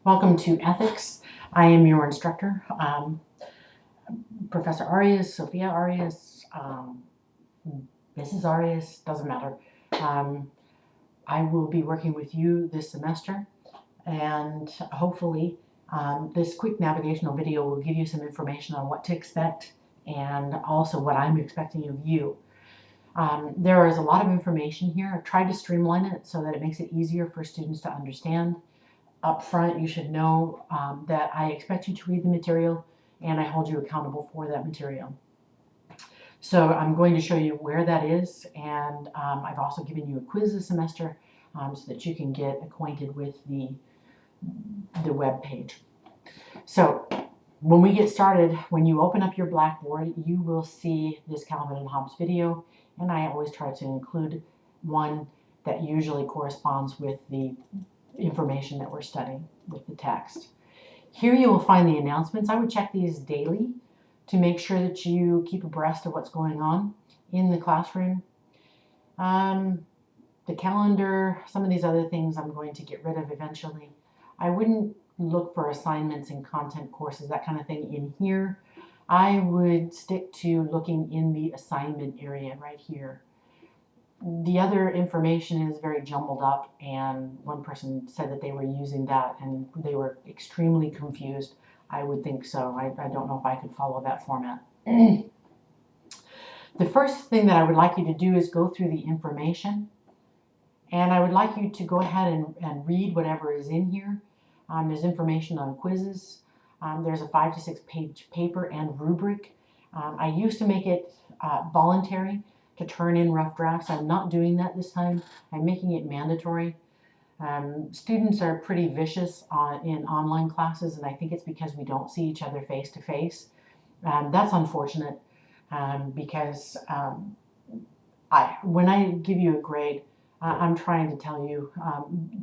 Welcome to Ethics. I am your instructor, Professor Arias, Sophia Arias, Mrs. Arias, doesn't matter. I will be working with you this semester, and hopefully this quick navigational video will give you some information on what to expect and also what I'm expecting of you. There is a lot of information here. I've tried to streamline it so that it makes it easier for students to understand. Up front, you should know that I expect you to read the material and I hold you accountable for that material. So I'm going to show you where that is, and I've also given you a quiz this semester so that you can get acquainted with the web page. So when we get started, when you open up your Blackboard, you will see this Calvin and Hobbes video, and I always try to include one that usually corresponds with the information that we're studying with the text. Here you will find the announcements. I would check these daily to make sure that you keep abreast of what's going on in the classroom. The calendar, some of these other things I'm going to get rid of eventually. I wouldn't look for assignments and content courses, that kind of thing in here. I would stick to looking in the assignment area right here. The other information is very jumbled up, and one person said that they were using that and they were extremely confused. I would think so. I don't know if I could follow that format. The first thing that I would like you to do is go through the information, and I would like you to go ahead and read whatever is in here. There's information on quizzes. There's a 5 to 6 page paper and rubric. I used to make it voluntary to turn in rough drafts. I'm not doing that this time. I'm making it mandatory. Students are pretty vicious in online classes, and I think it's because we don't see each other face to face. That's unfortunate because when I give you a grade, I'm trying to tell you,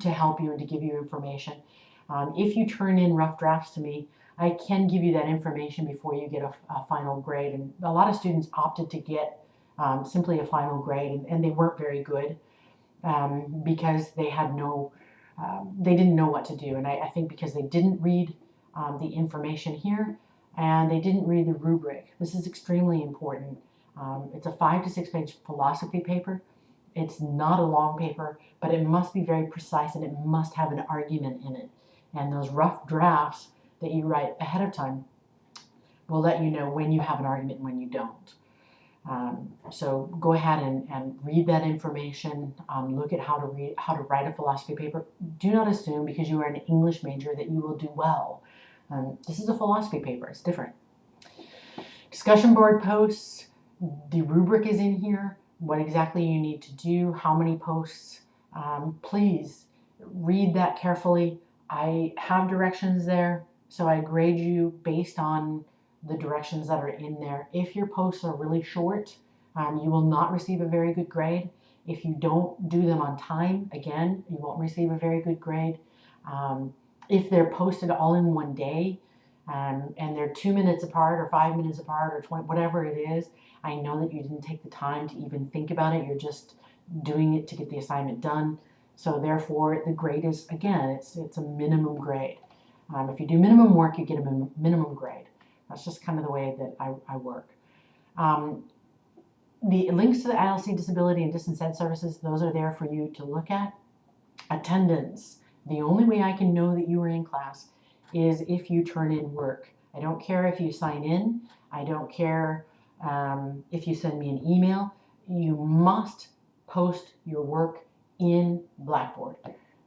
to help you and to give you information. If you turn in rough drafts to me, I can give you that information before you get a final grade. And a lot of students opted to get simply a final grade, and they weren't very good because they had they didn't know what to do. And I think because they didn't read the information here and they didn't read the rubric. This is extremely important. It's a 5 to 6 page philosophy paper. It's not a long paper, but it must be very precise and it must have an argument in it. And those rough drafts that you write ahead of time will let you know when you have an argument and when you don't. So go ahead and read that information. Look at how to write a philosophy paper. Do not assume because you are an English major that you will do well. This is a philosophy paper. It's different. Discussion board posts. The rubric is in here. What exactly you need to do. How many posts. Please read that carefully. I have directions there, so I grade you based on the directions that are in there. If your posts are really short, you will not receive a very good grade. If you don't do them on time, again, you won't receive a very good grade. If they're posted all in one day, and they're 2 minutes apart or 5 minutes apart or 20, whatever it is, I know that you didn't take the time to even think about it. You're just doing it to get the assignment done. So therefore, the grade is, again, it's a minimum grade. If you do minimum work, you get a minimum grade. That's just kind of the way that I work. The links to the ILC Disability and Distance Ed Services, those are there for you to look at. Attendance. The only way I can know that you are in class is if you turn in work. I don't care if you sign in. I don't care if you send me an email. You must post your work in Blackboard.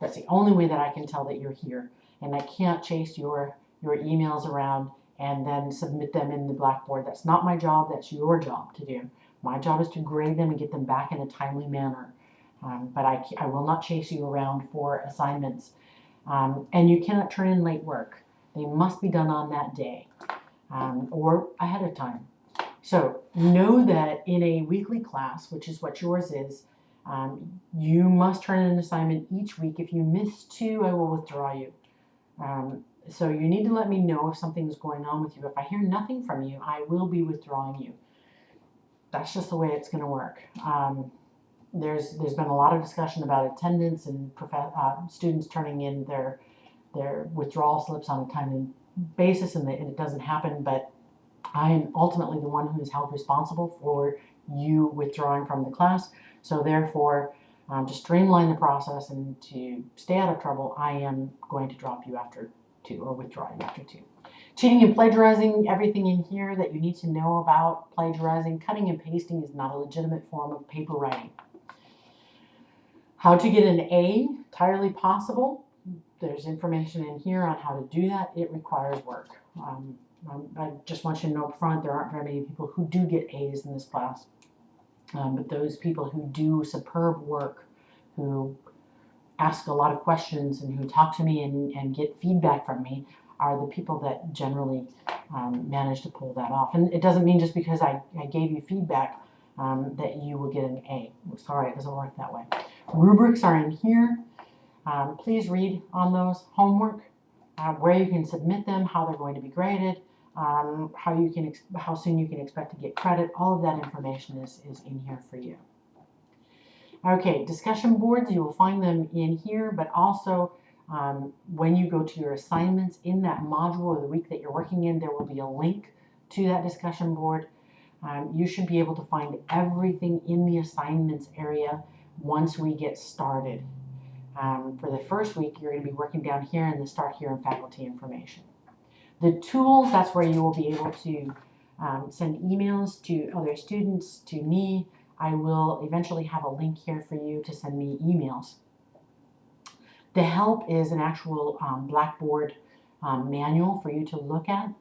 That's the only way that I can tell that you're here. And I can't chase your emails around and then submit them in the Blackboard. That's not my job. That's your job to do. My job is to grade them and get them back in a timely manner. But I will not chase you around for assignments. And you cannot turn in late work. They must be done on that day or ahead of time. So know that in a weekly class, which is what yours is, you must turn in an assignment each week. If you miss 2, I will withdraw you. So you need to let me know if something's going on with you. If I hear nothing from you, I will be withdrawing you. That's just the way it's going to work. There's been a lot of discussion about attendance and students turning in their their withdrawal slips on a timely basis, and it doesn't happen, but I am ultimately the one who is held responsible for you withdrawing from the class. So therefore, to streamline the process and to stay out of trouble, I am going to drop you after 2, or withdraw you after 2. Cheating and plagiarizing, everything in here that you need to know about plagiarizing. Cutting and pasting is not a legitimate form of paper writing. How to get an A, entirely possible. There's information in here on how to do that. It requires work. I just want you to know up front, there aren't very many people who do get A's in this class. But those people who do superb work, who ask a lot of questions and who talk to me and get feedback from me, are the people that generally manage to pull that off. And it doesn't mean just because I gave you feedback that you will get an A. Sorry, it doesn't work that way. Rubrics are in here. Please read on those. Homework, where you can submit them, how they're going to be graded, how soon you can expect to get credit. All of that information is in here for you. Okay, discussion boards, you will find them in here, but also when you go to your assignments in that module of the week that you're working in, there will be a link to that discussion board. You should be able to find everything in the assignments area once we get started. For the first week, you're going to be working down here in the Start Here and Faculty Information. The tools, that's where you will be able to send emails to other students, to me. I will eventually have a link here for you to send me emails. The help is an actual Blackboard manual for you to look at.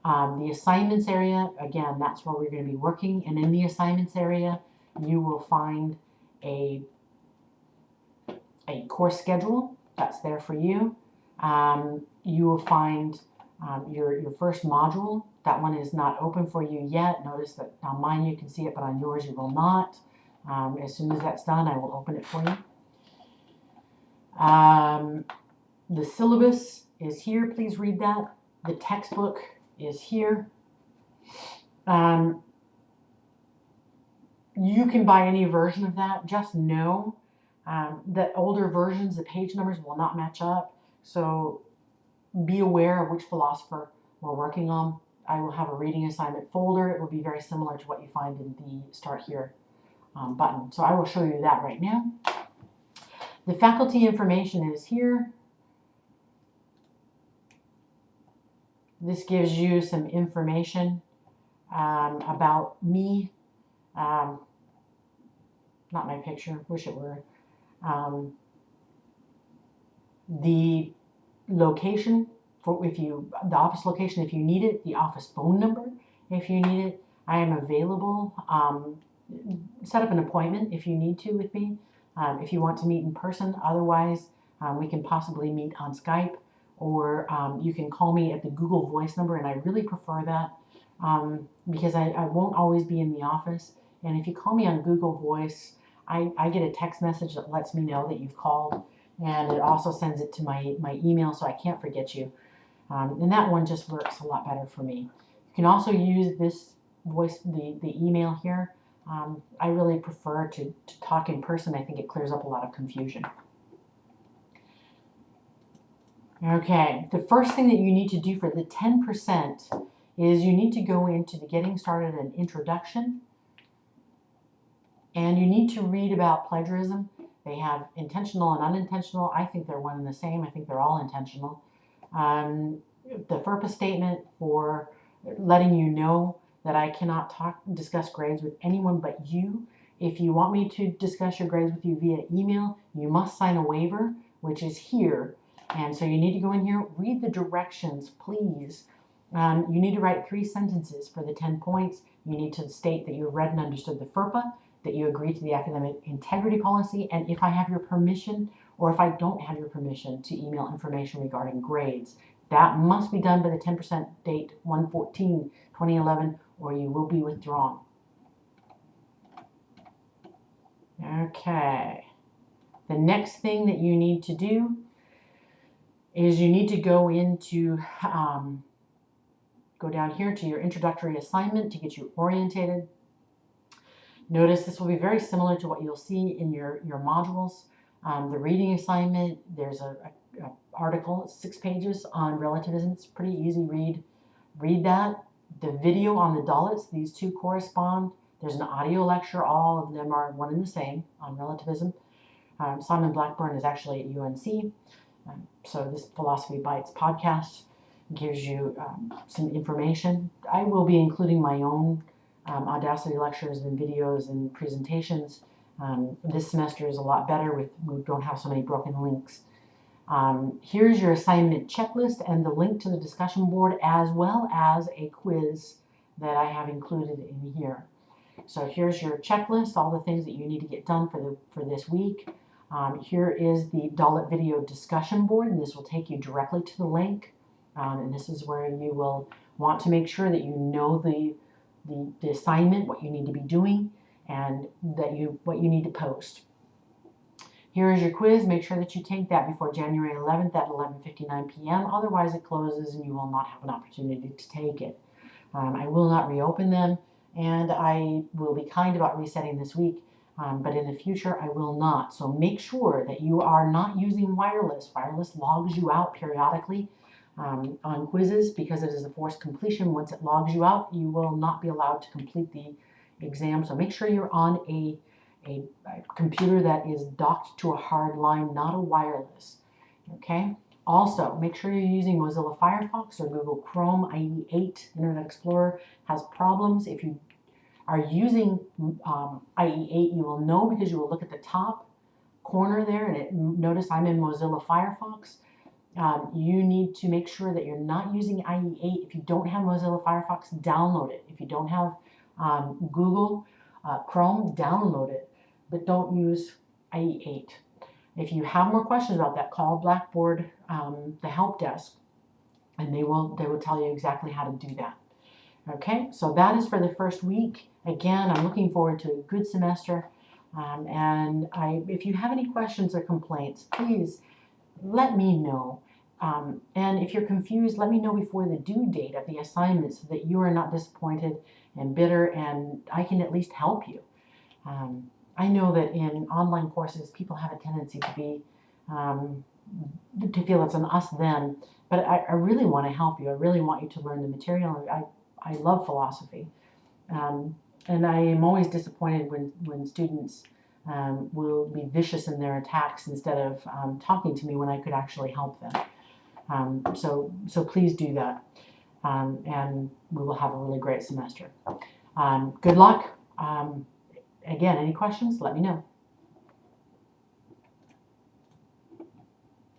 The assignments area, again, that's where we're going to be working. And in the assignments area, you will find a course schedule that's there for you. You will find your first module. That one is not open for you yet. Notice that on mine you can see it, but on yours you will not. As soon as that's done, I will open it for you. The syllabus is here. Please read that. The textbook is here. You can buy any version of that. Just know that older versions, the page numbers will not match up. So be aware of which philosopher we're working on. I will have a reading assignment folder. It will be very similar to what you find in the Start Here button. So I will show you that right now. The faculty information is here. This gives you some information about me. Not my picture, wish it were. The location, for the office location if you need it, the office phone number if you need it. I am available. Set up an appointment if you need to with me, if you want to meet in person. Otherwise, we can possibly meet on Skype, or you can call me at the Google Voice number, and I really prefer that because I won't always be in the office. And if you call me on Google Voice, I get a text message that lets me know that you've called, and it also sends it to my email so I can't forget you. And that one just works a lot better for me. You can also use this voice, the email here. I really prefer to talk in person. I think it clears up a lot of confusion. Okay, the first thing that you need to do for the 10% is you need to go into the Getting Started and Introduction, and you need to read about plagiarism. They have intentional and unintentional. I think they're one and the same. I think they're all intentional. The FERPA statement for letting you know that I cannot discuss grades with anyone but you. If you want me to discuss your grades with you via email, you must sign a waiver, which is here. And so you need to go in here, read the directions, please. You need to write 3 sentences for the 10 points. You need to state that you read and understood the FERPA, that you agree to the academic integrity policy, and if I have your permission, or if I don't have your permission to email information regarding grades. That must be done by the 10% date 1/14/2011, or you will be withdrawn. Okay. The next thing that you need to do is you need to go into, go down here to your introductory assignment to get you orientated. Notice this will be very similar to what you'll see in your modules. The reading assignment, there's a article. It's 6 pages on relativism. It's pretty easy read. Read that. The video on the Dalits, these two correspond. There's an audio lecture. All of them are one and the same on relativism. Simon Blackburn is actually at UNC. So this Philosophy Bites podcast gives you some information. I will be including my own Audacity lectures and videos and presentations. This semester is a lot better. We don't have so many broken links. Here's your assignment checklist and the link to the discussion board, as well as a quiz that I have included in here. So here's your checklist, all the things that you need to get done for this week. Here is the Dalit video discussion board, and this will take you directly to the link. And this is where you will want to make sure that you know the assignment, what you need to be doing, and what you need to post. Here is your quiz. Make sure that you take that before January 11th at 11:59 p.m. Otherwise, it closes and you will not have an opportunity to take it. I will not reopen them, and I will be kind about resetting this week, but in the future, I will not. So make sure that you are not using wireless. Wireless logs you out periodically on quizzes because it is a forced completion. Once it logs you out, you will not be allowed to complete the exam. So make sure you're on a computer that is docked to a hard line, not a wireless. Okay. Also, make sure you're using Mozilla Firefox or Google Chrome. IE8 Internet Explorer has problems. If you are using IE8, you will know because you will look at the top corner there and notice I'm in Mozilla Firefox. You need to make sure that you're not using IE8. If you don't have Mozilla Firefox, download it. If you don't have Google Chrome, download it, but don't use IE8. If you have more questions about that, call Blackboard, the help desk, and they will tell you exactly how to do that. Okay, so that is for the first week. Again, I'm looking forward to a good semester, and if you have any questions or complaints, please let me know. And if you're confused, let me know before the due date of the assignment so that you are not disappointed and bitter, and I can at least help you. I know that in online courses, people have a tendency to be to feel it's an us-them, but I really want to help you. I really want you to learn the material. I love philosophy, and I am always disappointed when students will be vicious in their attacks instead of talking to me when I could actually help them. So please do that, and we will have a really great semester. Good luck. Again, any questions, let me know.